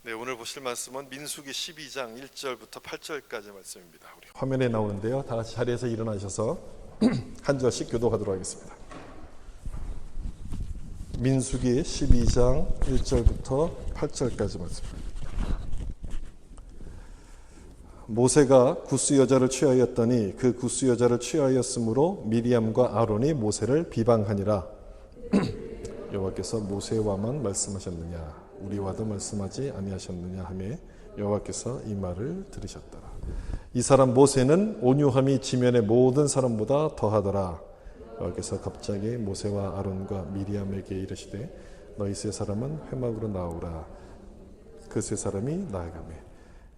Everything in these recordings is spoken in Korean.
네, 오늘 보실 말씀은 민수기 12장 1절부터 8절까지 말씀입니다. 우리 화면에 나오는데요. 다 같이 자리에서 일어나셔서 한 절씩 교독하도록 하겠습니다. 민수기 12장 1절부터 8절까지 말씀입니다. 모세가 구스 여자를 취하였더니 그 구스 여자를 취하였으므로 미리암과 아론이 모세를 비방하니라. 여호와께서 모세와만 말씀하셨느냐 우리와도 말씀하지 아니하셨느냐 하며 여호와께서 이 말을 들으셨더라. 이 사람 모세는 온유함이 지면의 모든 사람보다 더하더라. 여호와께서 갑자기 모세와 아론과 미리암에게 이르시되 너희 세 사람은 회막으로 나오라. 그 세 사람이 나아가매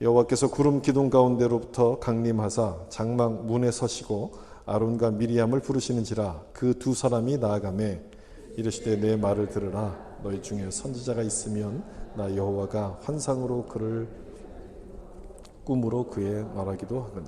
여호와께서 구름 기둥 가운데로부터 강림하사 장막 문에 서시고 아론과 미리암을 부르시는지라. 그 두 사람이 나아가매 이르시되 내 말을 들으라. 너희 중에 선지자가 있으면 나 여호와가 환상으로 그를 꿈으로 그에 말하기도 하거니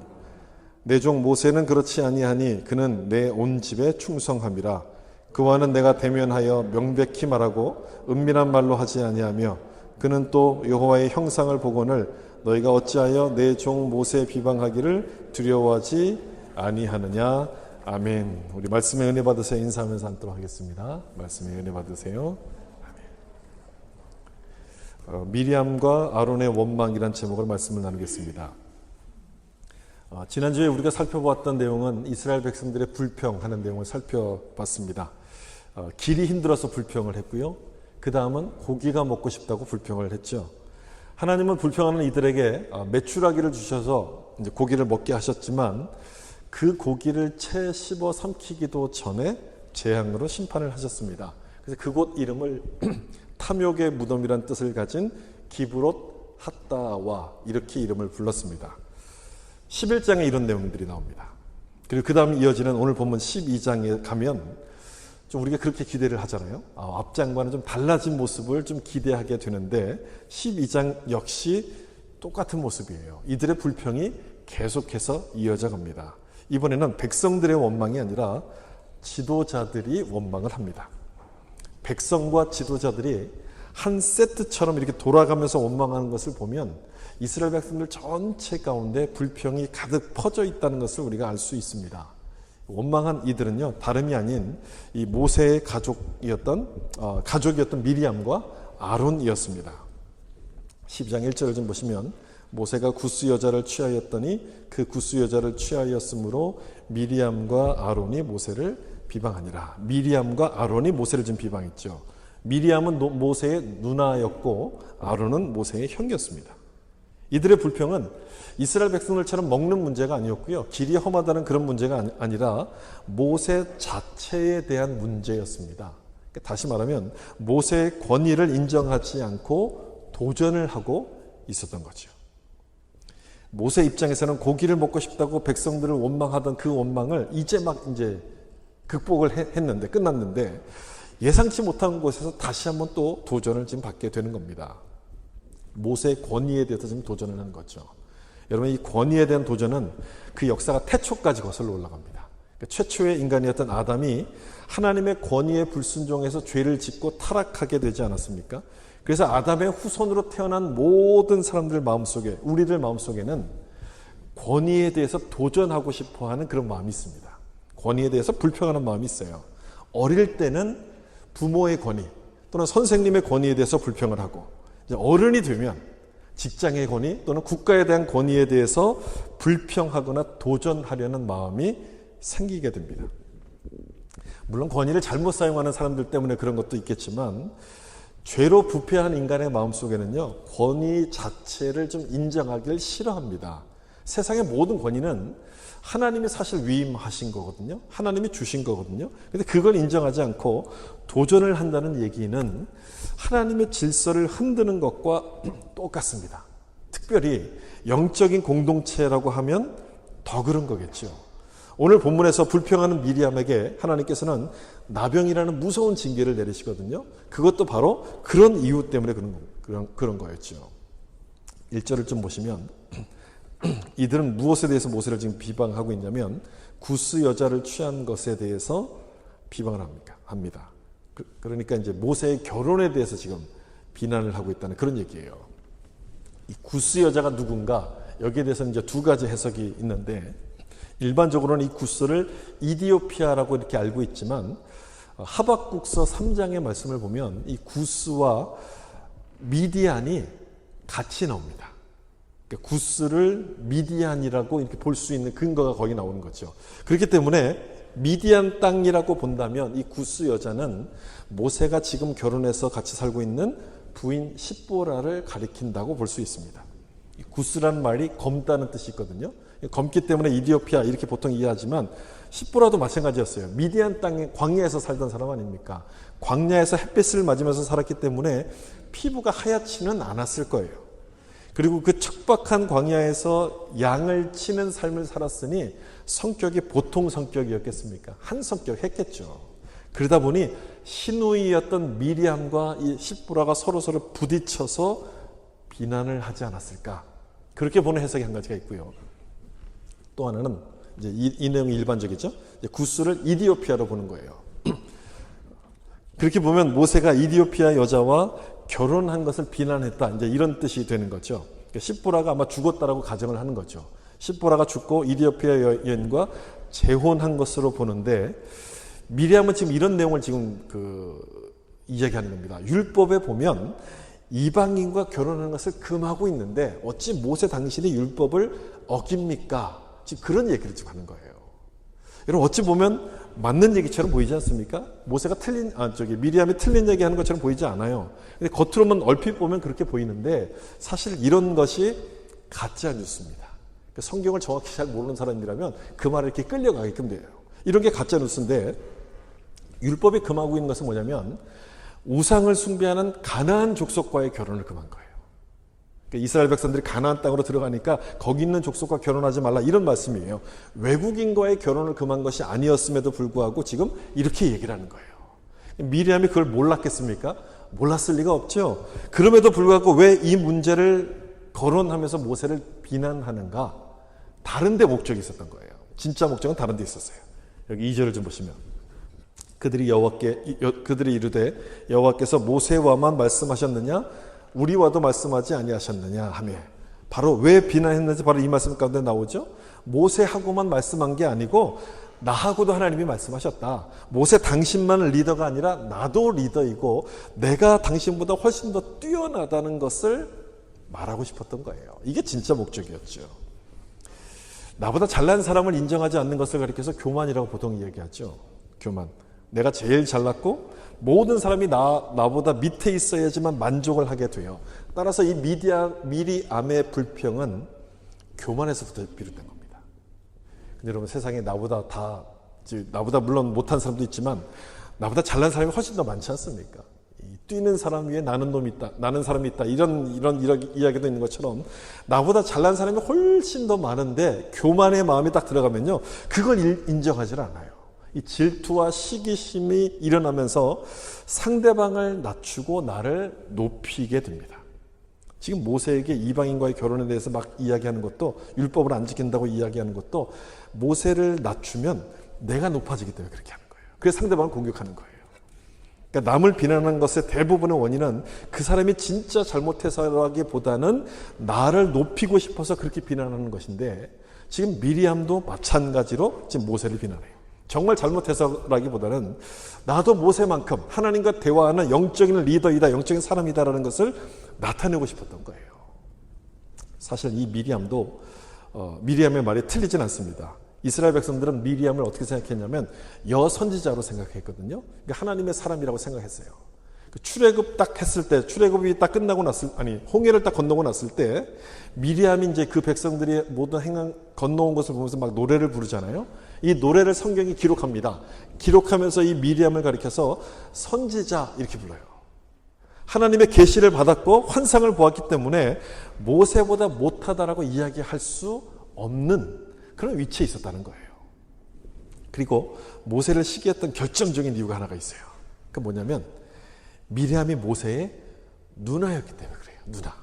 내 종 모세는 그렇지 아니하니 그는 내 온 집에 충성함이라. 그와는 내가 대면하여 명백히 말하고 은밀한 말로 하지 아니하며 그는 또 여호와의 형상을 보거늘 너희가 어찌하여 내 종 모세 비방하기를 두려워하지 아니하느냐. 아멘. 우리 말씀에 은혜 받으세요. 인사하면서 앉도록 하겠습니다. 말씀에 은혜 받으세요. 아멘. 미리암과 아론의 원망이란 제목으로 말씀을 나누겠습니다. 지난주에 우리가 살펴보았던 내용은 이스라엘 백성들의 불평하는 내용을 살펴봤습니다. 길이 힘들어서 불평을 했고요. 그 다음은 고기가 먹고 싶다고 불평을 했죠. 하나님은 불평하는 이들에게 메추라기를 주셔서 이제 고기를 먹게 하셨지만 그 고기를 채 씹어 삼키기도 전에 재앙으로 심판을 하셨습니다. 그래서 그곳 이름을 탐욕의 무덤이란 뜻을 가진 기브롯 핫다와 이렇게 이름을 불렀습니다. 11장에 이런 내용들이 나옵니다. 그리고 그 다음 이어지는 오늘 본문 12장에 가면 좀 우리가 그렇게 기대를 하잖아요. 앞장과는 좀 달라진 모습을 좀 기대하게 되는데 12장 역시 똑같은 모습이에요. 이들의 불평이 계속해서 이어져 갑니다. 이번에는 백성들의 원망이 아니라 지도자들이 원망을 합니다. 백성과 지도자들이 한 세트처럼 이렇게 돌아가면서 원망하는 것을 보면 이스라엘 백성들 전체 가운데 불평이 가득 퍼져 있다는 것을 우리가 알 수 있습니다. 원망한 이들은요, 다름이 아닌 이 모세의 가족이었던 미리암과 아론이었습니다. 12장 1절을 좀 보시면 모세가 구스 여자를 취하였더니 그 구스 여자를 취하였으므로 미리암과 아론이 모세를 비방하니라. 미리암과 아론이 모세를 좀 비방했죠. 미리암은 모세의 누나였고 아론은 모세의 형이었습니다. 이들의 불평은 이스라엘 백성들처럼 먹는 문제가 아니었고요. 길이 험하다는 그런 문제가 아니라 모세 자체에 대한 문제였습니다. 다시 말하면 모세의 권위를 인정하지 않고 도전을 하고 있었던 거죠. 모세 입장에서는 고기를 먹고 싶다고 백성들을 원망하던 그 원망을 이제 극복을 했는데 끝났는데 예상치 못한 곳에서 다시 한번 또 도전을 지금 받게 되는 겁니다. 모세의 권위에 대해서 지금 도전을 하는 거죠. 여러분, 이 권위에 대한 도전은 그 역사가 태초까지 거슬러 올라갑니다. 최초의 인간이었던 아담이 하나님의 권위에 불순종해서 죄를 짓고 타락하게 되지 않았습니까? 그래서 아담의 후손으로 태어난 모든 사람들 마음속에, 우리들 마음속에는 권위에 대해서 도전하고 싶어하는 그런 마음이 있습니다. 권위에 대해서 불평하는 마음이 있어요. 어릴 때는 부모의 권위 또는 선생님의 권위에 대해서 불평을 하고 이제 어른이 되면 직장의 권위 또는 국가에 대한 권위에 대해서 불평하거나 도전하려는 마음이 생기게 됩니다. 물론 권위를 잘못 사용하는 사람들 때문에 그런 것도 있겠지만 죄로 부패한 인간의 마음속에는요, 권위 자체를 좀 인정하기를 싫어합니다. 세상의 모든 권위는 하나님이 사실 위임하신 거거든요. 하나님이 주신 거거든요. 그런데 그걸 인정하지 않고 도전을 한다는 얘기는 하나님의 질서를 흔드는 것과 똑같습니다. 특별히 영적인 공동체라고 하면 더 그런 거겠죠. 오늘 본문에서 불평하는 미리암에게 하나님께서는 나병이라는 무서운 징계를 내리시거든요. 그것도 바로 그런 이유 때문에 그런 거였죠. 1절을 좀 보시면 이들은 무엇에 대해서 모세를 지금 비방하고 있냐면 구스 여자를 취한 것에 대해서 비방을 합니다. 그러니까 이제 모세의 결혼에 대해서 지금 비난을 하고 있다는 그런 얘기예요. 이 구스 여자가 누군가, 여기에 대해서는 이제 두 가지 해석이 있는데, 일반적으로는 이 구스를 이디오피아라고 이렇게 알고 있지만 하박국서 3장의 말씀을 보면 이 구스와 미디안이 같이 나옵니다. 그러니까 구스를 미디안이라고 이렇게 볼 수 있는 근거가 거기 나오는 거죠. 그렇기 때문에 미디안 땅이라고 본다면 이 구스 여자는 모세가 지금 결혼해서 같이 살고 있는 부인 십보라를 가리킨다고 볼 수 있습니다. 이 구스라는 말이 검다는 뜻이 있거든요. 검기 때문에 이디오피아 이렇게 보통 이해하지만 십보라도 마찬가지였어요. 미디안 땅에 광야에서 살던 사람 아닙니까? 광야에서 햇빛을 맞으면서 살았기 때문에 피부가 하얗지는 않았을 거예요. 그리고 그 척박한 광야에서 양을 치는 삶을 살았으니 성격이 보통 성격이었겠습니까? 한 성격 했겠죠. 그러다 보니 시누이였던 미리암과 이 십보라가 서로서로 부딪혀서 비난을 하지 않았을까? 그렇게 보는 해석이 한 가지가 있고요. 또 하나는 이제 이 내용이 일반적이죠. 구스를 이디오피아로 보는 거예요. 그렇게 보면 모세가 이디오피아 여자와 결혼한 것을 비난했다. 이제 이런 뜻이 되는 거죠. 그러니까 십보라가 아마 죽었다라고 가정을 하는 거죠. 십보라가 죽고 이디오피아 여인과 재혼한 것으로 보는데, 미리암은 지금 이런 내용을 지금 이야기하는 겁니다. 율법에 보면 이방인과 결혼하는 것을 금하고 있는데 어찌 모세 당신이 율법을 어깁니까? 지금 그런 얘기를 지금 하는 거예요. 여러분, 어찌 보면 맞는 얘기처럼 보이지 않습니까? 모세가 미리암이 틀린 얘기하는 것처럼 보이지 않아요. 근데 겉으로만 얼핏 보면 그렇게 보이는데 사실 이런 것이 가짜 뉴스입니다. 성경을 정확히 잘 모르는 사람이라면 그 말에 이렇게 끌려가게끔 돼요. 이런 게 가짜 뉴스인데, 율법이 금하고 있는 것은 뭐냐면 우상을 숭배하는 가나안 족속과의 결혼을 금한 거예요. 그러니까 이스라엘 백성들이 가나안 땅으로 들어가니까 거기 있는 족속과 결혼하지 말라, 이런 말씀이에요. 외국인과의 결혼을 금한 것이 아니었음에도 불구하고 지금 이렇게 얘기를 하는 거예요. 미리암이 그걸 몰랐겠습니까? 몰랐을 리가 없죠. 그럼에도 불구하고 왜 이 문제를 거론하면서 모세를 비난하는가? 다른 데 목적이 있었던 거예요. 진짜 목적은 다른 데 있었어요. 여기 2절을 좀 보시면, 그들이 이르되 여호와께서 모세와만 말씀하셨느냐 우리와도 말씀하지 아니하셨느냐 하며, 바로 왜 비난했는지 바로 이 말씀 가운데 나오죠. 모세하고만 말씀한 게 아니고 나하고도 하나님이 말씀하셨다. 모세 당신만 리더가 아니라 나도 리더이고 내가 당신보다 훨씬 더 뛰어나다는 것을 말하고 싶었던 거예요. 이게 진짜 목적이었죠. 나보다 잘난 사람을 인정하지 않는 것을 가리켜서 교만이라고 보통 이야기하죠. 교만. 내가 제일 잘났고 모든 사람이 나보다 밑에 있어야지만 만족을 하게 돼요. 따라서 이 미리암의 불평은 교만에서부터 비롯된 겁니다. 근데 여러분, 세상에 나보다 물론 못한 사람도 있지만 나보다 잘난 사람이 훨씬 더 많지 않습니까? 뛰는 사람 위에 나는 놈이 있다, 나는 사람이 있다, 이런 이야기도 있는 것처럼 나보다 잘난 사람이 훨씬 더 많은데 교만의 마음이 딱 들어가면요, 그걸 인정하지 않아요. 이 질투와 시기심이 일어나면서 상대방을 낮추고 나를 높이게 됩니다. 지금 모세에게 이방인과의 결혼에 대해서 막 이야기하는 것도, 율법을 안 지킨다고 이야기하는 것도 모세를 낮추면 내가 높아지기 때문에 그렇게 하는 거예요. 그래서 상대방을 공격하는 거예요. 그러니까 남을 비난하는 것의 대부분의 원인은 그 사람이 진짜 잘못해서라기보다는 나를 높이고 싶어서 그렇게 비난하는 것인데, 지금 미리암도 마찬가지로 지금 모세를 비난해요. 정말 잘못해서라기보다는 나도 모세만큼 하나님과 대화하는 영적인 리더이다, 영적인 사람이다라는 것을 나타내고 싶었던 거예요. 사실 이 미리암의 말이 틀리진 않습니다. 이스라엘 백성들은 미리암을 어떻게 생각했냐면 여선지자로 생각했거든요. 그러니까 하나님의 사람이라고 생각했어요. 출애굽이 딱 끝나고 홍해를 딱 건너고 났을 때 미리암이 이제 그 백성들이 모든 행한 건너온 것을 보면서 막 노래를 부르잖아요. 이 노래를 성경이 기록합니다. 기록하면서 이 미리암을 가리켜서 선지자 이렇게 불러요. 하나님의 계시를 받았고 환상을 보았기 때문에 모세보다 못하다라고 이야기할 수 없는 그런 위치에 있었다는 거예요. 그리고 모세를 시기했던 결정적인 이유가 하나가 있어요. 그게 뭐냐면 미리암이 모세의 누나였기 때문에 그래요. 누나.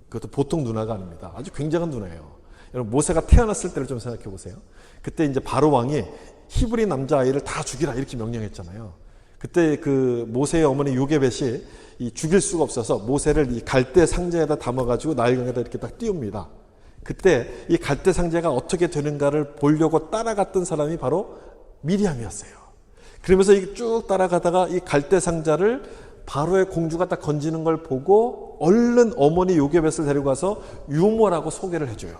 그것도 보통 누나가 아닙니다. 아주 굉장한 누나예요. 여러분, 모세가 태어났을 때를 좀 생각해 보세요. 그때 이제 바로 왕이 히브리 남자아이를 다 죽이라 이렇게 명령했잖아요. 그때 그 모세의 어머니 요게벳이 이 죽일 수가 없어서 모세를 이 갈대 상자에다 담아가지고 나일강에다 이렇게 딱 띄웁니다. 그때 이 갈대 상자가 어떻게 되는가를 보려고 따라갔던 사람이 바로 미리암이었어요. 그러면서 쭉 따라가다가 이 갈대 상자를 바로의 공주가 딱 건지는 걸 보고 얼른 어머니 요게벳을 데려가서 유모라고 소개를 해줘요.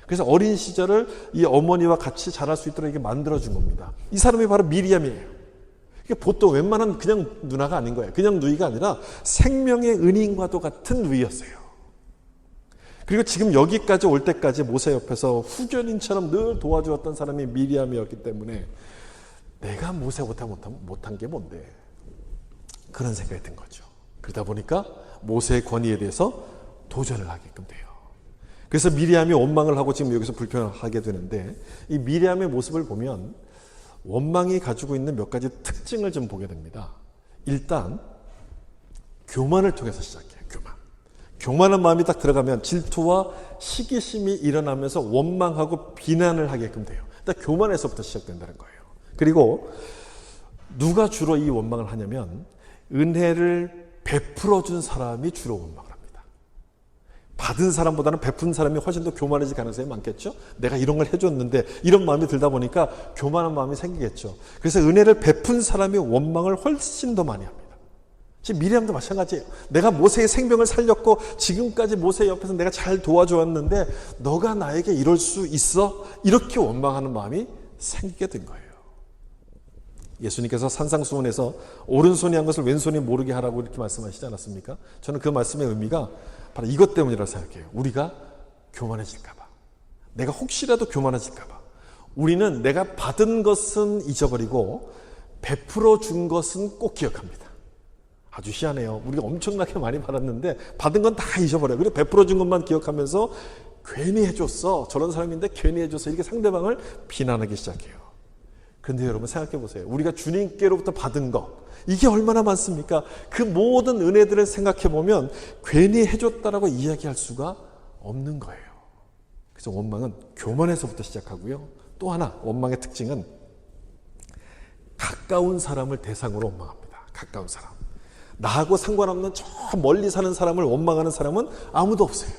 그래서 어린 시절을 이 어머니와 같이 자랄 수 있도록 이게 만들어준 겁니다. 이 사람이 바로 미리암이에요. 이게 보통 웬만한 그냥 누나가 아닌 거예요. 그냥 누이가 아니라 생명의 은인과도 같은 누이였어요. 그리고 지금 여기까지 올 때까지 모세 옆에서 후견인처럼 늘 도와주었던 사람이 미리암이었기 때문에 내가 모세보다 못한 게 뭔데? 그런 생각이 든 거죠. 그러다 보니까 모세의 권위에 대해서 도전을 하게끔 돼요. 그래서 미리암이 원망을 하고 지금 여기서 불평하게 되는데 이 미리암의 모습을 보면 원망이 가지고 있는 몇 가지 특징을 좀 보게 됩니다. 일단 교만을 통해서 시작해요. 교만한 마음이 딱 들어가면 질투와 시기심이 일어나면서 원망하고 비난을 하게끔 돼요. 일단 교만에서부터 시작된다는 거예요. 그리고 누가 주로 이 원망을 하냐면 은혜를 베풀어 준 사람이 주로 원망을 합니다. 받은 사람보다는 베푼 사람이 훨씬 더 교만해질 가능성이 많겠죠. 내가 이런 걸 해줬는데 이런 마음이 들다 보니까 교만한 마음이 생기겠죠. 그래서 은혜를 베푼 사람이 원망을 훨씬 더 많이 합니다. 지금 미리암도 마찬가지예요. 내가 모세의 생명을 살렸고 지금까지 모세 옆에서 내가 잘 도와주었는데 너가 나에게 이럴 수 있어? 이렇게 원망하는 마음이 생기게 된 거예요. 예수님께서 산상수훈에서 오른손이 한 것을 왼손이 모르게 하라고 이렇게 말씀하시지 않았습니까? 저는 그 말씀의 의미가 바로 이것 때문이라고 생각해요. 우리가 교만해질까 봐. 내가 혹시라도 교만해질까 봐. 우리는 내가 받은 것은 잊어버리고 베풀어 준 것은 꼭 기억합니다. 아주 희한해요. 우리가 엄청나게 많이 받았는데 받은 건 다 잊어버려요. 그리고 베풀어 준 것만 기억하면서 괜히 해줬어. 저런 사람인데 괜히 해줬어. 이렇게 상대방을 비난하기 시작해요. 그런데 여러분 생각해 보세요. 우리가 주님께로부터 받은 것 이게 얼마나 많습니까? 그 모든 은혜들을 생각해 보면 괜히 해줬다라고 이야기할 수가 없는 거예요. 그래서 원망은 교만에서부터 시작하고요. 또 하나 원망의 특징은 가까운 사람을 대상으로 원망합니다. 가까운 사람. 나하고 상관없는 저 멀리 사는 사람을 원망하는 사람은 아무도 없어요.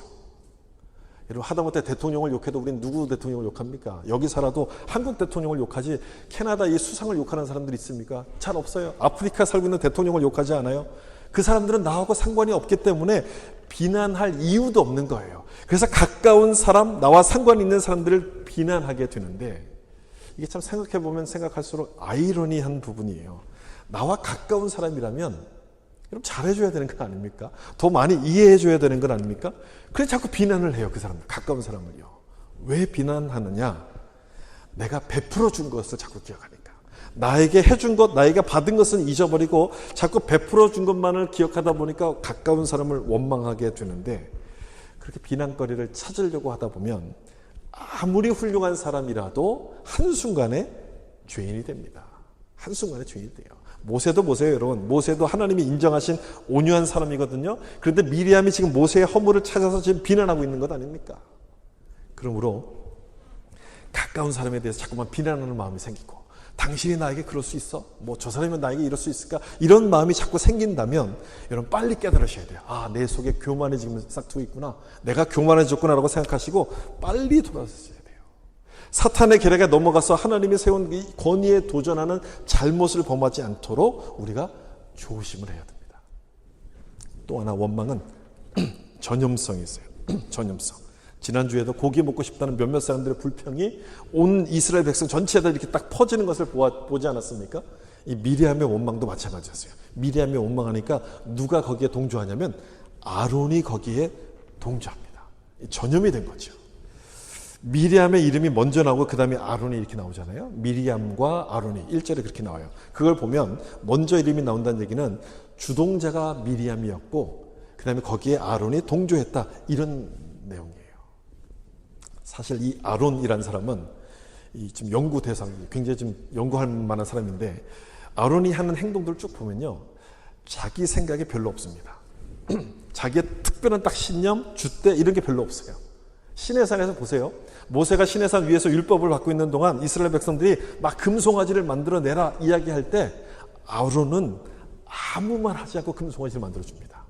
여러분 하다못해 대통령을 욕해도 우리는 누구 대통령을 욕합니까? 여기 살아도 한국 대통령을 욕하지 캐나다 이 수상을 욕하는 사람들이 있습니까? 잘 없어요. 아프리카 살고 있는 대통령을 욕하지 않아요. 그 사람들은 나하고 상관이 없기 때문에 비난할 이유도 없는 거예요. 그래서 가까운 사람, 나와 상관이 있는 사람들을 비난하게 되는데 이게 참 생각해보면 생각할수록 아이러니한 부분이에요. 나와 가까운 사람이라면 여러분 잘해줘야 되는 거 아닙니까? 더 많이 이해해줘야 되는 건 아닙니까? 그래서 자꾸 비난을 해요. 그 사람들, 가까운 사람을요. 왜 비난하느냐? 내가 베풀어 준 것을 자꾸 기억하니까. 나에게 해준 것, 나에게 받은 것은 잊어버리고 자꾸 베풀어 준 것만을 기억하다 보니까 가까운 사람을 원망하게 되는데 그렇게 비난거리를 찾으려고 하다 보면 아무리 훌륭한 사람이라도 한순간에 죄인이 됩니다. 한순간에 죄인이 돼요. 모세도 보세요, 여러분. 모세도 하나님이 인정하신 온유한 사람이거든요. 그런데 미리암이 지금 모세의 허물을 찾아서 지금 비난하고 있는 것 아닙니까? 그러므로 가까운 사람에 대해서 자꾸만 비난하는 마음이 생기고 당신이 나에게 그럴 수 있어? 뭐 저 사람이면 나에게 이럴 수 있을까? 이런 마음이 자꾸 생긴다면 여러분 빨리 깨달으셔야 돼요. 아, 내 속에 교만이 지금 싹트고 있구나. 내가 교만해졌구나라고 생각하시고 빨리 돌아서셔야 돼요. 사탄의 계략에 넘어가서 하나님이 세운 이 권위에 도전하는 잘못을 범하지 않도록 우리가 조심을 해야 됩니다. 또 하나 원망은 전염성이 있어요. 전염성. 지난주에도 고기 먹고 싶다는 몇몇 사람들의 불평이 온 이스라엘 백성 전체에다 이렇게 딱 퍼지는 것을 보지 않았습니까? 이 미리암의 원망도 마찬가지였어요. 미리암이 원망하니까 누가 거기에 동조하냐면 아론이 거기에 동조합니다. 전염이 된 거죠. 미리암의 이름이 먼저 나오고 그 다음에 아론이 이렇게 나오잖아요. 미리암과 아론이 1절에 그렇게 나와요. 그걸 보면 먼저 이름이 나온다는 얘기는 주동자가 미리암이었고 그 다음에 거기에 아론이 동조했다. 이런 내용이에요. 사실 이 아론이라는 사람은 지금 연구 대상, 굉장히 좀 연구할 만한 사람인데 아론이 하는 행동들을 쭉 보면요. 자기 생각이 별로 없습니다. 자기의 특별한 딱 신념, 줏대 이런 게 별로 없어요. 시내산에서 보세요. 모세가 시내산 위에서 율법을 받고 있는 동안 이스라엘 백성들이 막 금송아지를 만들어내라 이야기할 때 아론은 아무 말 하지 않고 금송아지를 만들어줍니다.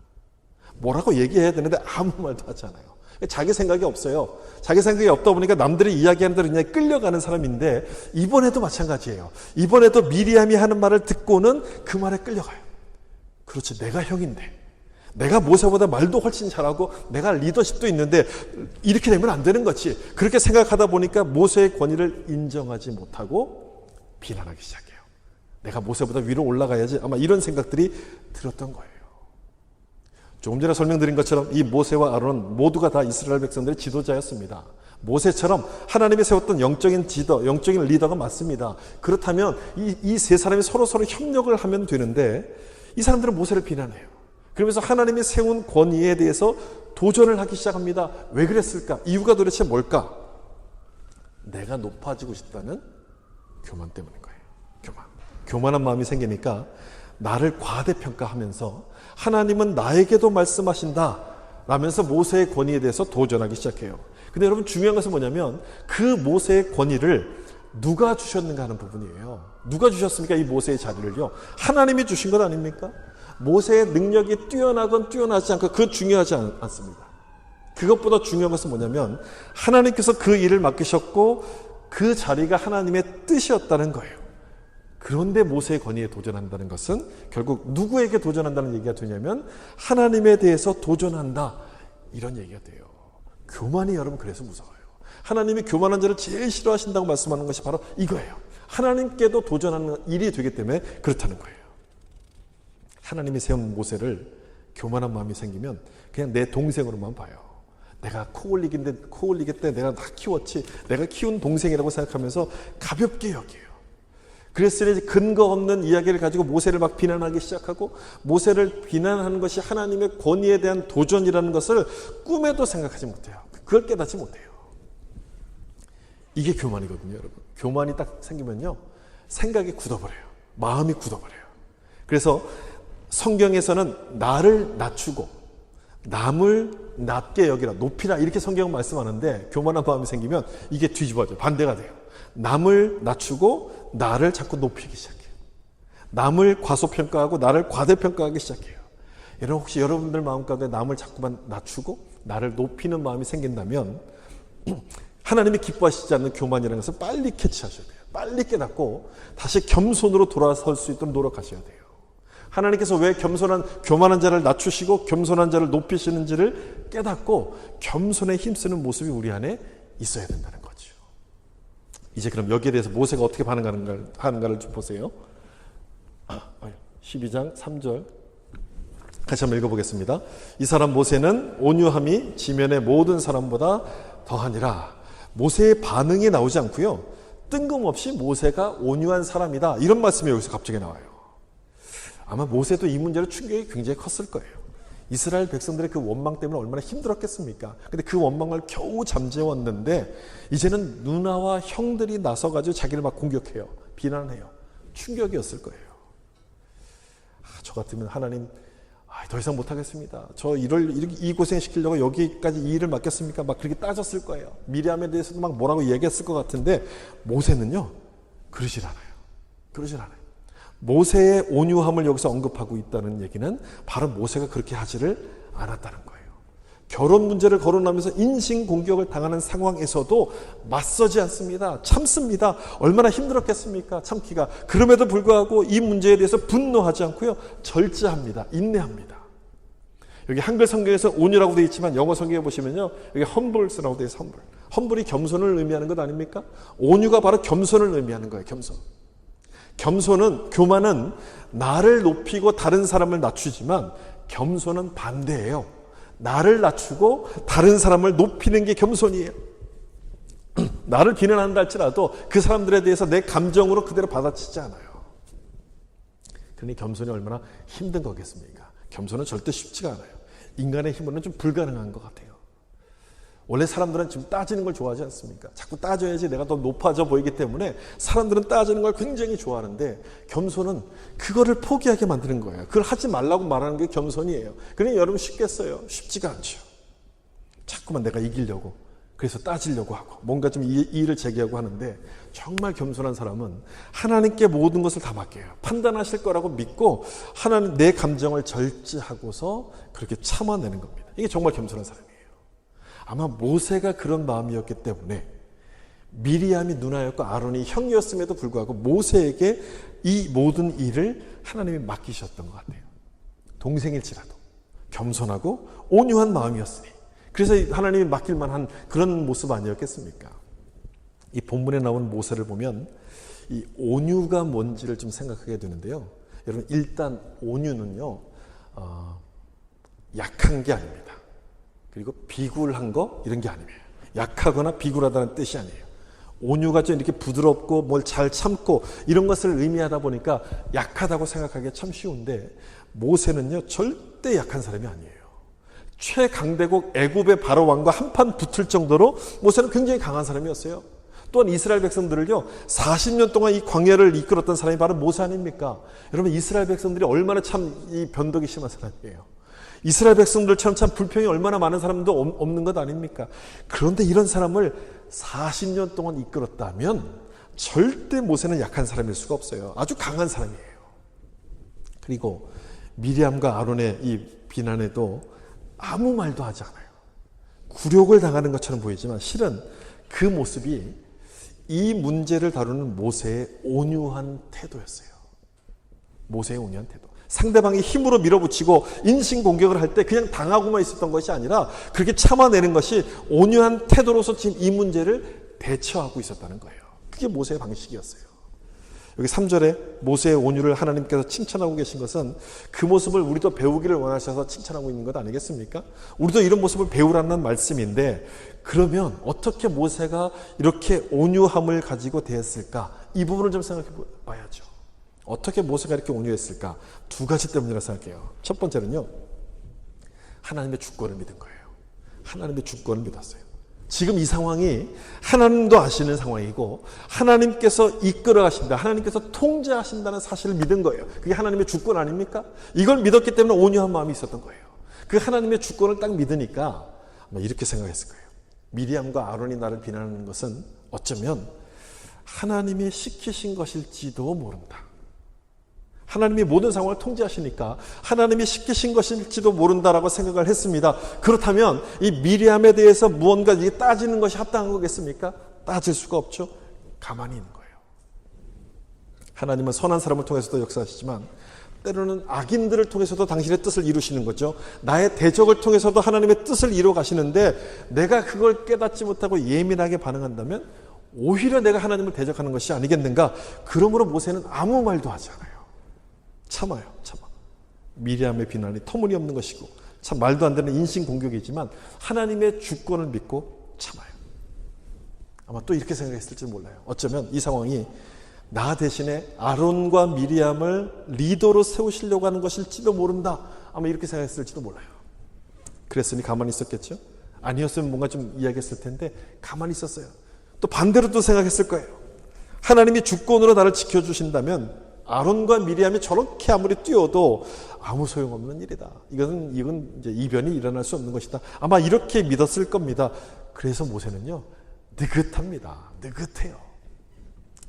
뭐라고 얘기해야 되는데 아무 말도 하지 않아요. 자기 생각이 없어요. 자기 생각이 없다 보니까 남들이 이야기하는 대로 그냥 끌려가는 사람인데 이번에도 마찬가지예요. 이번에도 미리암이 하는 말을 듣고는 그 말에 끌려가요. 그렇지, 내가 형인데, 내가 모세보다 말도 훨씬 잘하고 내가 리더십도 있는데 이렇게 되면 안 되는 거지. 그렇게 생각하다 보니까 모세의 권위를 인정하지 못하고 비난하기 시작해요. 내가 모세보다 위로 올라가야지, 아마 이런 생각들이 들었던 거예요. 조금 전에 설명드린 것처럼 이 모세와 아론은 모두가 다 이스라엘 백성들의 지도자였습니다. 모세처럼 하나님이 세웠던 영적인 영적인 리더가 맞습니다. 그렇다면 이 세 사람이 서로 협력을 하면 되는데 이 사람들은 모세를 비난해요. 그러면서 하나님이 세운 권위에 대해서 도전을 하기 시작합니다. 왜 그랬을까? 이유가 도대체 뭘까? 내가 높아지고 싶다는 교만 때문인 거예요. 교만한 마음이 생기니까 나를 과대평가하면서 하나님은 나에게도 말씀하신다 라면서 모세의 권위에 대해서 도전하기 시작해요. 근데 여러분, 중요한 것은 뭐냐면 그 모세의 권위를 누가 주셨는가 하는 부분이에요. 누가 주셨습니까? 이 모세의 자리를요. 하나님이 주신 것 아닙니까? 모세의 능력이 뛰어나건 뛰어나지 않건 그건 중요하지 않습니다. 그것보다 중요한 것은 뭐냐면 하나님께서 그 일을 맡기셨고 그 자리가 하나님의 뜻이었다는 거예요. 그런데 모세의 권위에 도전한다는 것은 결국 누구에게 도전한다는 얘기가 되냐면 하나님에 대해서 도전한다, 이런 얘기가 돼요. 교만이 여러분 그래서 무서워요. 하나님이 교만한 자를 제일 싫어하신다고 말씀하는 것이 바로 이거예요. 하나님께도 도전하는 일이 되기 때문에 그렇다는 거예요. 하나님이 세운 모세를 교만한 마음이 생기면 그냥 내 동생으로만 봐요. 내가 코 올리겠대, 내가 다 키웠지, 내가 키운 동생이라고 생각하면서 가볍게 여겨요. 그랬으니 근거 없는 이야기를 가지고 모세를 막 비난하기 시작하고 모세를 비난하는 것이 하나님의 권위에 대한 도전이라는 것을 꿈에도 생각하지 못해요. 그걸 깨닫지 못해요. 이게 교만이거든요, 여러분. 교만이 딱 생기면요, 생각이 굳어버려요. 마음이 굳어버려요. 그래서 성경에서는 나를 낮추고 남을 낮게 여기라, 높이라, 이렇게 성경은 말씀하는데 교만한 마음이 생기면 이게 뒤집어져요. 반대가 돼요. 남을 낮추고 나를 자꾸 높이기 시작해요. 남을 과소평가하고 나를 과대평가하기 시작해요. 여러분, 혹시 여러분들 마음 가운데 남을 자꾸만 낮추고 나를 높이는 마음이 생긴다면 하나님이 기뻐하시지 않는 교만이라는 것을 빨리 캐치하셔야 돼요. 빨리 깨닫고 다시 겸손으로 돌아설 수 있도록 노력하셔야 돼요. 하나님께서 왜 교만한 자를 낮추시고 겸손한 자를 높이시는지를 깨닫고 겸손에 힘쓰는 모습이 우리 안에 있어야 된다는 거죠. 이제 그럼 여기에 대해서 모세가 어떻게 반응하는가를 좀 보세요. 12장 3절 같이 한번 읽어보겠습니다. 이 사람 모세는 온유함이 지면의 모든 사람보다 더하니라. 모세의 반응이 나오지 않고요, 뜬금없이 모세가 온유한 사람이다, 이런 말씀이 여기서 갑자기 나와요. 아마 모세도 이 문제로 충격이 굉장히 컸을 거예요. 이스라엘 백성들의 그 원망 때문에 얼마나 힘들었겠습니까? 근데 그 원망을 겨우 잠재웠는데 이제는 누나와 형들이 나서가지고 자기를 막 공격해요. 비난해요. 충격이었을 거예요. 저 같으면 하나님, 더 이상 못하겠습니다. 이 고생 시키려고 여기까지 이 일을 맡겼습니까? 막 그렇게 따졌을 거예요. 미리암에 대해서도 막 뭐라고 얘기했을 것 같은데 모세는요, 그러질 않아요. 모세의 온유함을 여기서 언급하고 있다는 얘기는 바로 모세가 그렇게 하지를 않았다는 거예요. 결혼 문제를 거론하면서 인신공격을 당하는 상황에서도 맞서지 않습니다. 참습니다. 얼마나 힘들었겠습니까? 참기가. 그럼에도 불구하고 이 문제에 대해서 분노하지 않고요, 절제합니다. 인내합니다. 여기 한글 성경에서 온유라고 되어 있지만 영어 성경에 보시면요, 여기 humble라고 되어 있어요. 험블이 겸손을 의미하는 것 아닙니까? 온유가 바로 겸손을 의미하는 거예요. 교만은 나를 높이고 다른 사람을 낮추지만 겸손은 반대예요. 나를 낮추고 다른 사람을 높이는 게 겸손이에요. 나를 비난한다 할지라도 그 사람들에 대해서 내 감정으로 그대로 받아치지 않아요. 그러니 겸손이 얼마나 힘든 거겠습니까? 겸손은 절대 쉽지가 않아요. 인간의 힘으로는 좀 불가능한 것 같아요. 원래 사람들은 지금 따지는 걸 좋아하지 않습니까? 자꾸 따져야지 내가 더 높아져 보이기 때문에 사람들은 따지는 걸 굉장히 좋아하는데 겸손은 그거를 포기하게 만드는 거예요. 그걸 하지 말라고 말하는 게 겸손이에요. 그러니 여러분 쉽겠어요? 쉽지가 않죠. 자꾸만 내가 이기려고 그래서 따지려고 하고 뭔가 좀 이의를 제기하고 하는데, 정말 겸손한 사람은 하나님께 모든 것을 다 맡겨요. 판단하실 거라고 믿고 하나님 내 감정을 절제하고서 그렇게 참아내는 겁니다. 이게 정말 겸손한 사람이에요. 아마 모세가 그런 마음이었기 때문에 미리암이 누나였고 아론이 형이었음에도 불구하고 모세에게 이 모든 일을 하나님이 맡기셨던 것 같아요. 동생일지라도 겸손하고 온유한 마음이었으니, 그래서 하나님이 맡길 만한 그런 모습 아니었겠습니까? 이 본문에 나온 모세를 보면 이 온유가 뭔지를 좀 생각하게 되는데요. 여러분, 일단 온유는요, 약한 게 아닙니다. 그리고 비굴한 거 이런 게 아니에요. 약하거나 비굴하다는 뜻이 아니에요. 온유가 좀 이렇게 부드럽고 뭘 잘 참고 이런 것을 의미하다 보니까 약하다고 생각하기가 참 쉬운데, 모세는요 절대 약한 사람이 아니에요. 최강대국 애굽의 바로 왕과 한판 붙을 정도로 모세는 굉장히 강한 사람이었어요. 또한 이스라엘 백성들을요 40년 동안 이 광야를 이끌었던 사람이 바로 모세 아닙니까? 여러분, 이스라엘 백성들이 얼마나 참 이 변덕이 심한 사람이에요. 이스라엘 백성들처럼 참 불평이 얼마나 많은 사람도 없는 것 아닙니까? 그런데 이런 사람을 40년 동안 이끌었다면 절대 모세는 약한 사람일 수가 없어요. 아주 강한 사람이에요. 그리고 미리암과 아론의 이 비난에도 아무 말도 하지 않아요. 굴욕을 당하는 것처럼 보이지만 실은 그 모습이 이 문제를 다루는 모세의 온유한 태도였어요. 모세의 온유한 태도. 상대방이 힘으로 밀어붙이고 인신공격을 할 때 그냥 당하고만 있었던 것이 아니라 그렇게 참아내는 것이 온유한 태도로서 지금 이 문제를 대처하고 있었다는 거예요. 그게 모세의 방식이었어요. 여기 3절에 모세의 온유를 하나님께서 칭찬하고 계신 것은 그 모습을 우리도 배우기를 원하셔서 칭찬하고 있는 것 아니겠습니까? 우리도 이런 모습을 배우라는 말씀인데, 그러면 어떻게 모세가 이렇게 온유함을 가지고 대했을까? 이 부분을 좀 생각해 봐야죠. 어떻게 모세가 이렇게 온유했을까? 두 가지 때문이라고 생각해요. 첫 번째는요, 하나님의 주권을 믿은 거예요. 하나님의 주권을 믿었어요. 지금 이 상황이 하나님도 아시는 상황이고 하나님께서 이끌어 가신다, 하나님께서 통제하신다는 사실을 믿은 거예요. 그게 하나님의 주권 아닙니까? 이걸 믿었기 때문에 온유한 마음이 있었던 거예요. 그 하나님의 주권을 딱 믿으니까 아마 이렇게 생각했을 거예요. 미리암과 아론이 나를 비난하는 것은 어쩌면 하나님이 시키신 것일지도 모른다. 하나님이 모든 상황을 통제하시니까 하나님이 시키신 것일지도 모른다라고 생각을 했습니다. 그렇다면 이 미리암에 대해서 무언가 이게 따지는 것이 합당한 거겠습니까? 따질 수가 없죠. 가만히 있는 거예요. 하나님은 선한 사람을 통해서도 역사하시지만 때로는 악인들을 통해서도 당신의 뜻을 이루시는 거죠. 나의 대적을 통해서도 하나님의 뜻을 이루어 가시는데 내가 그걸 깨닫지 못하고 예민하게 반응한다면 오히려 내가 하나님을 대적하는 것이 아니겠는가? 그러므로 모세는 아무 말도 하지 않아요. 참아요. 미리암의 비난이 터무니없는 것이고 참 말도 안 되는 인신공격이지만 하나님의 주권을 믿고 참아요. 아마 또 이렇게 생각했을지 몰라요. 어쩌면 이 상황이 나 대신에 아론과 미리암을 리더로 세우시려고 하는 것일지도 모른다. 아마 이렇게 생각했을지도 몰라요. 그랬으니 가만히 있었겠죠? 아니었으면 뭔가 좀 이야기했을 텐데 가만히 있었어요. 또 반대로도 생각했을 거예요. 하나님이 주권으로 나를 지켜주신다면 아론과 미리암이 저렇게 아무리 뛰어도 아무 소용없는 일이다. 이건 이제 이변이 일어날 수 없는 것이다. 아마 이렇게 믿었을 겁니다. 그래서 모세는요, 느긋합니다. 느긋해요.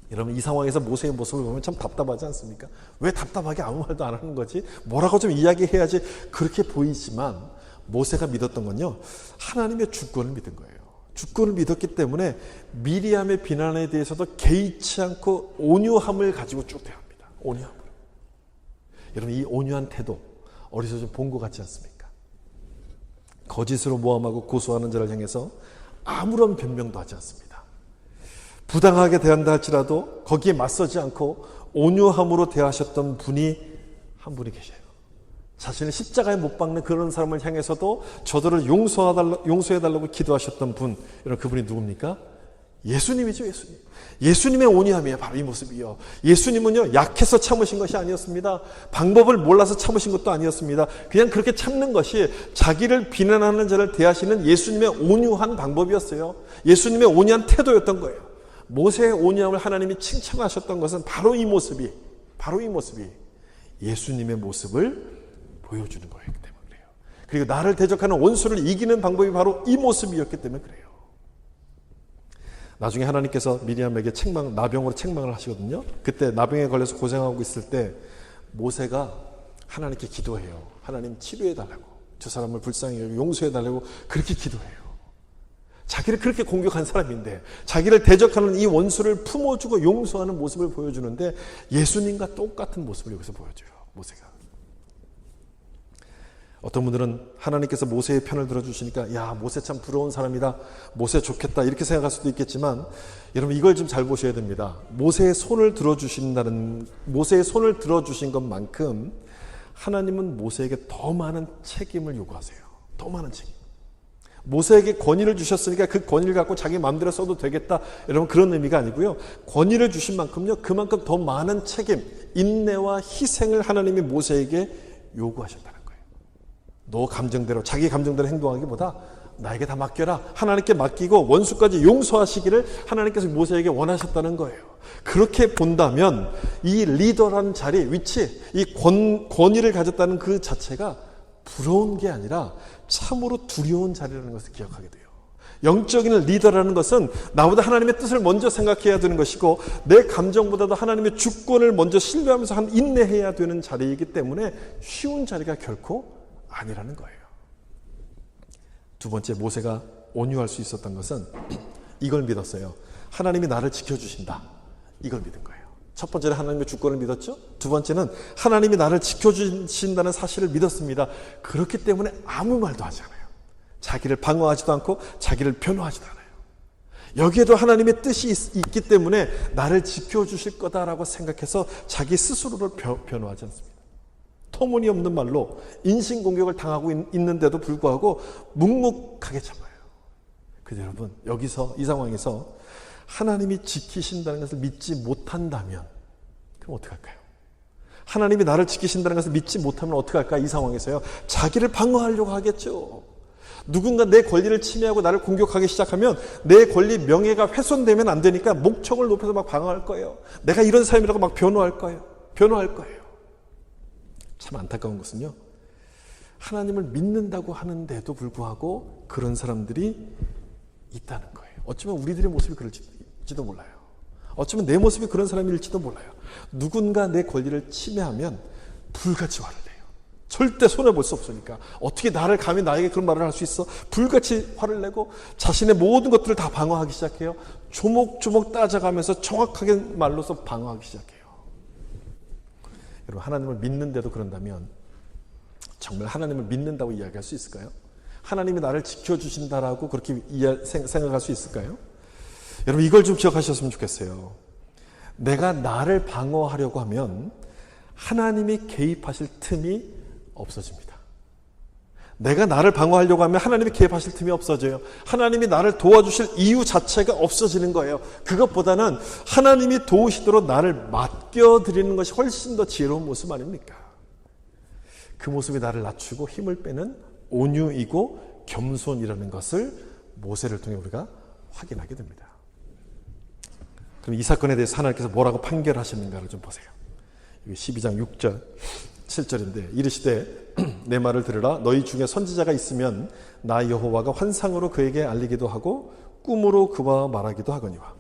여러분, 이 상황에서 모세의 모습을 보면 참 답답하지 않습니까? 왜 답답하게 아무 말도 안 하는 거지? 뭐라고 좀 이야기해야지. 그렇게 보이지만 모세가 믿었던 건요, 하나님의 주권을 믿은 거예요. 주권을 믿었기 때문에 미리암의 비난에 대해서도 개의치 않고 온유함을 가지고 쭉 대합니다. 온유함. 여러분, 이 온유한 태도 어디서 좀 본 것 같지 않습니까? 거짓으로 모함하고 고소하는 자를 향해서 아무런 변명도 하지 않습니다. 부당하게 대한다 할지라도 거기에 맞서지 않고 온유함으로 대하셨던 분이 한 분이 계셔요. 자신을 십자가에 못 박는 그런 사람을 향해서도 저들을 용서해달라고 기도하셨던 분, 여러분, 그분이 누굽니까? 예수님이죠. 예수님의 온유함이에요. 바로 이 모습이요. 예수님은요, 약해서 참으신 것이 아니었습니다. 방법을 몰라서 참으신 것도 아니었습니다. 그냥 그렇게 참는 것이 자기를 비난하는 자를 대하시는 예수님의 온유한 방법이었어요. 예수님의 온유한 태도였던 거예요. 모세의 온유함을 하나님이 칭찬하셨던 것은 바로 이 모습이 예수님의 모습을 보여주는 거였기 때문에 그래요. 그리고 나를 대적하는 원수를 이기는 방법이 바로 이 모습이었기 때문에 그래요. 나중에 하나님께서 미리암에게 나병으로 책망을 하시거든요. 그때 나병에 걸려서 고생하고 있을 때 모세가 하나님께 기도해요. 하나님 치료해달라고, 저 사람을 불쌍히 여기고 용서해달라고 그렇게 기도해요. 자기를 그렇게 공격한 사람인데, 자기를 대적하는 이 원수를 품어주고 용서하는 모습을 보여주는데 예수님과 똑같은 모습을 여기서 보여줘요, 모세가. 어떤 분들은 하나님께서 모세의 편을 들어주시니까 야, 모세 참 부러운 사람이다, 모세 좋겠다, 이렇게 생각할 수도 있겠지만, 여러분 이걸 좀 잘 보셔야 됩니다. 모세의 손을 들어주신 것만큼 하나님은 모세에게 더 많은 책임을 요구하세요. 더 많은 책임. 모세에게 권위를 주셨으니까 그 권위를 갖고 자기 마음대로 써도 되겠다, 여러분 그런 의미가 아니고요. 권위를 주신 만큼요, 그만큼 더 많은 책임, 인내와 희생을 하나님이 모세에게 요구하셨다는 거예요. 너 감정대로, 자기 감정대로 행동하기보다 나에게 다 맡겨라, 하나님께 맡기고 원수까지 용서하시기를 하나님께서 모세에게 원하셨다는 거예요. 그렇게 본다면 이 리더라는 자리, 위치, 이 권위를 가졌다는 그 자체가 부러운 게 아니라 참으로 두려운 자리라는 것을 기억하게 돼요. 영적인 리더라는 것은 나보다 하나님의 뜻을 먼저 생각해야 되는 것이고, 내 감정보다도 하나님의 주권을 먼저 신뢰하면서 인내해야 되는 자리이기 때문에 쉬운 자리가 결코 아니라는 거예요. 두 번째, 모세가 온유할 수 있었던 것은 이걸 믿었어요. 하나님이 나를 지켜주신다, 이걸 믿은 거예요. 첫 번째는 하나님의 주권을 믿었죠. 두 번째는 하나님이 나를 지켜주신다는 사실을 믿었습니다. 그렇기 때문에 아무 말도 하지 않아요. 자기를 방어하지도 않고 자기를 변호하지도 않아요. 여기에도 하나님의 뜻이 있기 때문에 나를 지켜주실 거다라고 생각해서 자기 스스로를 변호하지 않습니다. 터무니없는 말로 인신공격을 당하고 있는데도 불구하고 묵묵하게 참아요. 그런데 여러분, 여기서 이 상황에서 하나님이 지키신다는 것을 믿지 못한다면 그럼 어떻게 할까요? 하나님이 나를 지키신다는 것을 믿지 못하면 어떻게 할까? 이 상황에서요, 자기를 방어하려고 하겠죠. 누군가 내 권리를 침해하고 나를 공격하기 시작하면 내 권리, 명예가 훼손되면 안 되니까 목청을 높여서 막 방어할 거예요. 내가 이런 사람이라고 막 변호할 거예요. 참 안타까운 것은요, 하나님을 믿는다고 하는데도 불구하고 그런 사람들이 있다는 거예요. 어쩌면 우리들의 모습이 그럴지도 몰라요. 어쩌면 내 모습이 그런 사람일지도 몰라요. 누군가 내 권리를 침해하면 불같이 화를 내요. 절대 손해볼 수 없으니까. 어떻게 감히 나에게 그런 말을 할 수 있어? 불같이 화를 내고 자신의 모든 것들을 다 방어하기 시작해요. 조목조목 따져가면서 정확하게 말로서 방어하기 시작해요. 여러분, 하나님을 믿는데도 그런다면 정말 하나님을 믿는다고 이야기할 수 있을까요? 하나님이 나를 지켜주신다라고 그렇게 생각할 수 있을까요? 여러분, 이걸 좀 기억하셨으면 좋겠어요. 내가 나를 방어하려고 하면 하나님이 개입하실 틈이 없어집니다. 내가 나를 방어하려고 하면 하나님이 개입하실 틈이 없어져요. 하나님이 나를 도와주실 이유 자체가 없어지는 거예요. 그것보다는 하나님이 도우시도록 나를 맡겨드리는 것이 훨씬 더 지혜로운 모습 아닙니까? 그 모습이 나를 낮추고 힘을 빼는 온유이고 겸손이라는 것을 모세를 통해 우리가 확인하게 됩니다. 그럼 이 사건에 대해서 하나님께서 뭐라고 판결하시는가를 좀 보세요. 12장 6절 7절인데, 이르시되 내 말을 들으라. 너희 중에 선지자가 있으면 나 여호와가 환상으로 그에게 알리기도 하고 꿈으로 그와 말하기도 하거니와.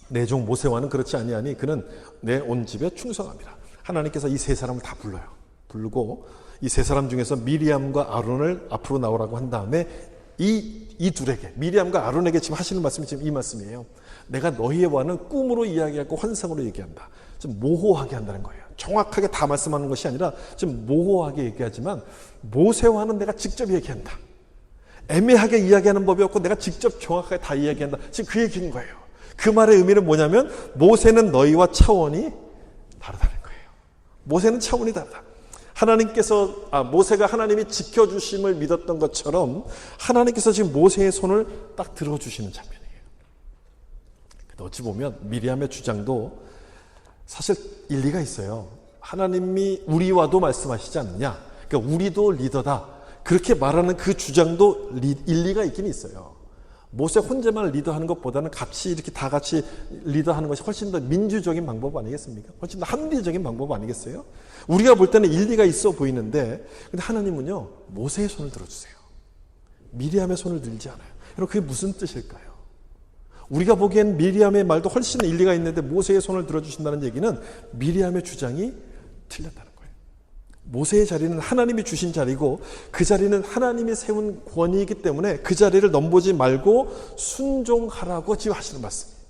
내 종 모세와는 그렇지 아니하니 그는 내 온 집에 충성합니다. 하나님께서 이 세 사람을 다 불러요. 부르고 이 세 사람 중에서 미리암과 아론을 앞으로 나오라고 한 다음에 이 둘에게, 미리암과 아론에게 지금 하시는 말씀이 지금 이 말씀이에요. 내가 너희의 와는 꿈으로 이야기하고 환상으로 얘기한다. 좀 모호하게 한다는 거예요. 정확하게 다 말씀하는 것이 아니라 좀 모호하게 얘기하지만 모세와는 내가 직접 얘기한다. 애매하게 이야기하는 법이 없고 내가 직접 정확하게 다 이야기한다. 지금 그 얘기인 거예요. 그 말의 의미는 뭐냐면 모세는 너희와 차원이 다르다는 거예요. 모세는 차원이 다르다. 모세가 하나님이 지켜주심을 믿었던 것처럼 하나님께서 지금 모세의 손을 딱 들어주시는 장면이에요. 어찌 보면 미리암의 주장도 사실 일리가 있어요. 하나님이 우리와도 말씀하시지 않느냐. 그러니까 우리도 리더다. 그렇게 말하는 그 주장도 일리가 있긴 있어요. 모세 혼자만 리더하는 것보다는 같이 이렇게 다 같이 리더하는 것이 훨씬 더 민주적인 방법 아니겠습니까? 훨씬 더 합리적인 방법 아니겠어요? 우리가 볼 때는 일리가 있어 보이는데, 근데 하나님은요, 모세의 손을 들어주세요. 미리암의 손을 들지 않아요. 여러분, 그게 무슨 뜻일까요? 우리가 보기엔 미리암의 말도 훨씬 일리가 있는데 모세의 손을 들어주신다는 얘기는 미리암의 주장이 틀렸다는 거예요. 모세의 자리는 하나님이 주신 자리고 그 자리는 하나님이 세운 권위이기 때문에 그 자리를 넘보지 말고 순종하라고 지금 하시는 말씀이에요.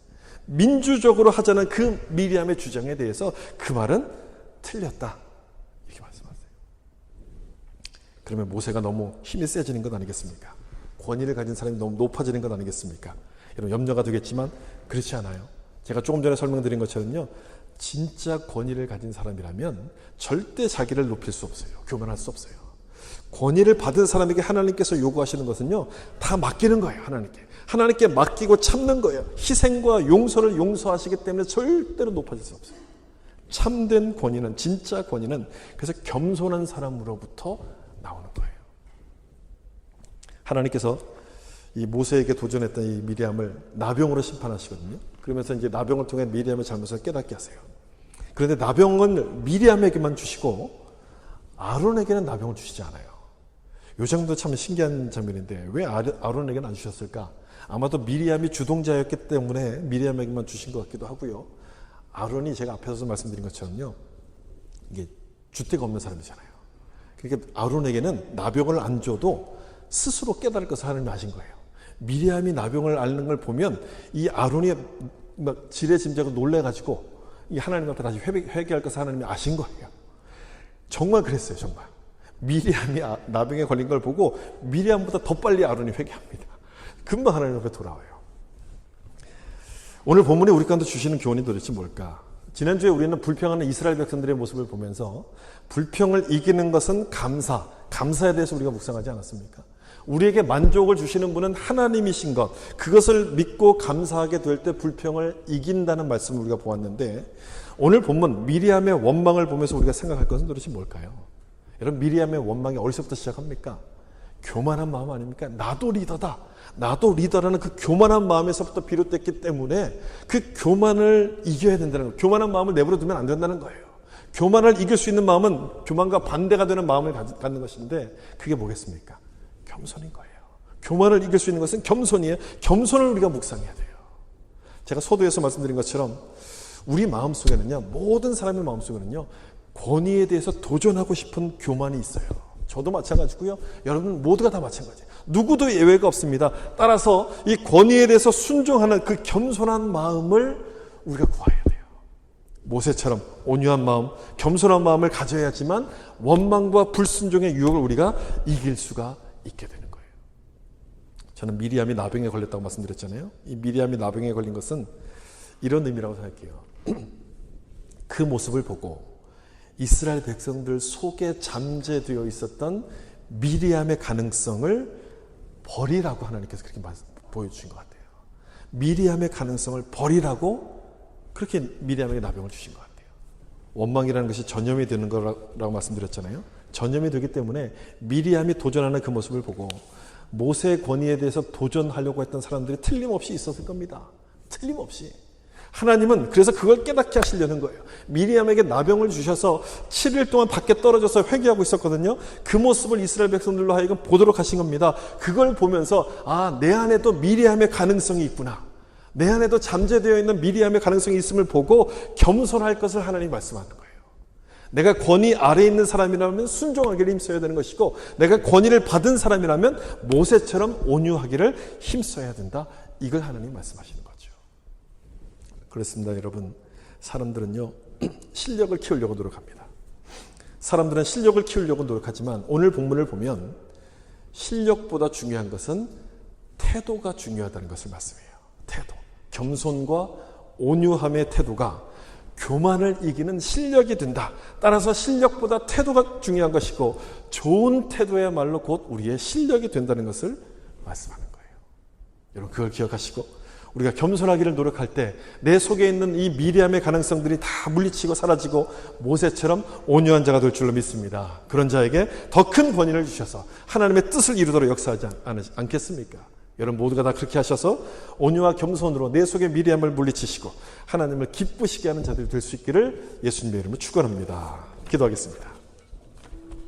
민주적으로 하자는 그 미리암의 주장에 대해서 그 말은 틀렸다. 이렇게 말씀하세요. 그러면 모세가 너무 힘이 세지는 것 아니겠습니까? 권위를 가진 사람이 너무 높아지는 것 아니겠습니까? 여러분 염려가 되겠지만 그렇지 않아요. 제가 조금 전에 설명드린 것처럼요. 진짜 권위를 가진 사람이라면 절대 자기를 높일 수 없어요. 교만할 수 없어요. 권위를 받은 사람에게 하나님께서 요구하시는 것은요. 다 맡기는 거예요. 하나님께 맡기고 참는 거예요. 희생과 용서를 용서하시기 때문에 절대로 높아질 수 없어요. 참된 권위는, 진짜 권위는 그래서 겸손한 사람으로부터 나오는 거예요. 하나님께서 이 모세에게 도전했던 이 미리암을 나병으로 심판하시거든요. 그러면서 이제 나병을 통해 미리암의 잘못을 깨닫게 하세요. 그런데 나병은 미리암에게만 주시고 아론에게는 나병을 주시지 않아요. 이 장면도 참 신기한 장면인데 왜 아론에게는 안 주셨을까? 아마도 미리암이 주동자였기 때문에 미리암에게만 주신 것 같기도 하고요. 아론이 제가 앞에서 말씀드린 것처럼요. 이게 주택 없는 사람이잖아요. 그러니까 아론에게는 나병을 안 줘도 스스로 깨달을 것을 하나님이 아신 거예요. 미리암이 나병을 앓는 걸 보면 이 아론이 막 지레짐작으로 놀래가지고 이 하나님 앞에 다시 회개할 것을 하나님이 아신 거예요. 정말 그랬어요. 정말. 미리암이 나병에 걸린 걸 보고 미리암보다 더 빨리 아론이 회개합니다. 금방 하나님 앞에 돌아와요. 오늘 본문이 우리 가운데 주시는 교훈이 도대체 뭘까? 지난주에 우리는 불평하는 이스라엘 백성들의 모습을 보면서 불평을 이기는 것은 감사에 대해서 우리가 묵상하지 않았습니까? 우리에게 만족을 주시는 분은 하나님이신 것, 그것을 믿고 감사하게 될 때 불평을 이긴다는 말씀을 우리가 보았는데 오늘 본문 미리암의 원망을 보면서 우리가 생각할 것은 도대체 뭘까요? 여러분 미리암의 원망이 어디서부터 시작합니까? 교만한 마음 아닙니까? 나도 리더라는 그 교만한 마음에서부터 비롯됐기 때문에 그 교만을 이겨야 된다는 거예요. 교만한 마음을 내버려 두면 안 된다는 거예요. 교만을 이길 수 있는 마음은 교만과 반대가 되는 마음을 갖는 것인데 그게 뭐겠습니까? 겸손인 거예요. 교만을 이길 수 있는 것은 겸손이에요. 겸손을 우리가 묵상해야 돼요. 제가 소도에서 말씀드린 것처럼 우리 마음속에는요, 모든 사람의 마음속에는요, 권위에 대해서 도전하고 싶은 교만이 있어요. 저도 마찬가지고요. 여러분 모두가 다 마찬가지예요. 누구도 예외가 없습니다. 따라서 이 권위에 대해서 순종하는 그 겸손한 마음을 우리가 구해야 돼요. 모세처럼 온유한 마음, 겸손한 마음을 가져야지만 원망과 불순종의 유혹을 우리가 이길 수가 있게 되는 거예요. 저는 미리암이 나병에 걸렸다고 말씀드렸잖아요. 이 미리암이 나병에 걸린 것은 이런 의미라고 생각해요. 그 모습을 보고 이스라엘 백성들 속에 잠재되어 있었던 미리암의 가능성을 버리라고 하나님께서 그렇게 보여주신 것 같아요. 미리암의 가능성을 버리라고 그렇게 미리암에게 나병을 주신 것 같아요. 원망이라는 것이 전염이 되는 거라고 말씀드렸잖아요. 전염이 되기 때문에 미리암이 도전하는 그 모습을 보고 모세의 권위에 대해서 도전하려고 했던 사람들이 틀림없이 있었을 겁니다. 틀림없이. 하나님은 그래서 그걸 깨닫게 하시려는 거예요. 미리암에게 나병을 주셔서 7일 동안 밖에 떨어져서 회개하고 있었거든요. 그 모습을 이스라엘 백성들로 하여금 보도록 하신 겁니다. 그걸 보면서 내 안에도 미리암의 가능성이 있구나. 내 안에도 잠재되어 있는 미리암의 가능성이 있음을 보고 겸손할 것을 하나님이 말씀하는 거예요. 내가 권위 아래에 있는 사람이라면 순종하기를 힘써야 되는 것이고 내가 권위를 받은 사람이라면 모세처럼 온유하기를 힘써야 된다. 이걸 하나님이 말씀하시는 거죠. 그렇습니다. 여러분, 사람들은요 실력을 키우려고 노력합니다. 사람들은 실력을 키우려고 노력하지만 오늘 본문을 보면 실력보다 중요한 것은 태도가 중요하다는 것을 말씀해요. 태도, 겸손과 온유함의 태도가 교만을 이기는 실력이 된다. 따라서 실력보다 태도가 중요한 것이고 좋은 태도야말로 곧 우리의 실력이 된다는 것을 말씀하는 거예요. 여러분 그걸 기억하시고 우리가 겸손하기를 노력할 때 내 속에 있는 이 미리암의 가능성들이 다 물리치고 사라지고 모세처럼 온유한 자가 될 줄로 믿습니다. 그런 자에게 더 큰 권위를 주셔서 하나님의 뜻을 이루도록 역사하지 않겠습니까? 여러분 모두가 다 그렇게 하셔서 온유와 겸손으로 내 속의 미리암을 물리치시고 하나님을 기쁘시게 하는 자들이 될 수 있기를 예수님의 이름으로 축원합니다. 기도하겠습니다.